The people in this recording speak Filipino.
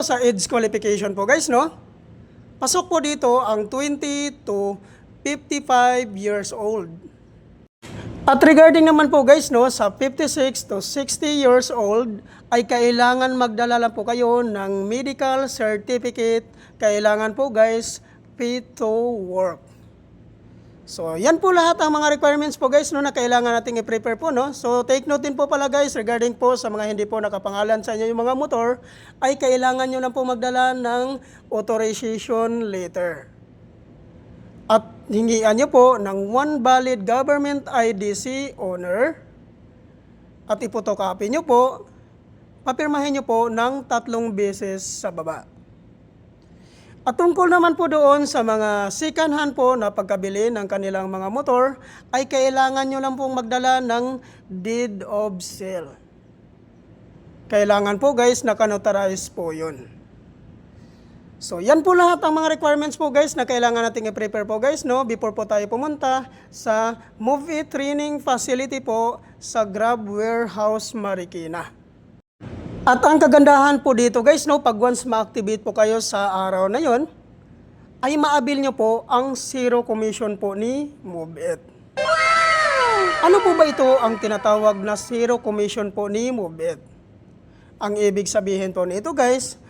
Sa age qualification po guys, no? Pasok po dito ang 20 to 55 years old. At regarding naman po guys, no, sa 56 to 60 years old ay kailangan magdala lang po kayo ng medical certificate. Kailangan po guys, fit to work. So, yan po lahat ang mga requirements po guys, no, na kailangan nating i-prepare po, no. So, take note din po pala guys, regarding po sa mga hindi po nakapangalan sa inyo yung mga motor, ay kailangan nyo lang po magdala ng authorization letter. At hingian nyo po ng one valid government IDC owner. At ipotocopy nyo po, papirmahin nyo po ng 3 beses sa baba. At tungkol naman po doon sa mga second hand po na pagkabili ng kanilang mga motor, ay kailangan nyo lang pong magdala ng deed of sale. Kailangan po guys, naka-notarize po yun. So yan po lahat ang mga requirements po guys na kailangan nating i-prepare po guys, no, before po tayo pumunta sa Move It Training Facility po sa Grab Warehouse Marikina. At ang kagandahan po dito guys, no, pag once ma-activate po kayo sa araw na yon, ay maabil nyo po ang zero commission po ni Move It. Ano po ba ito ang tinatawag na zero commission po ni Move It? Ang ibig sabihin po nito guys,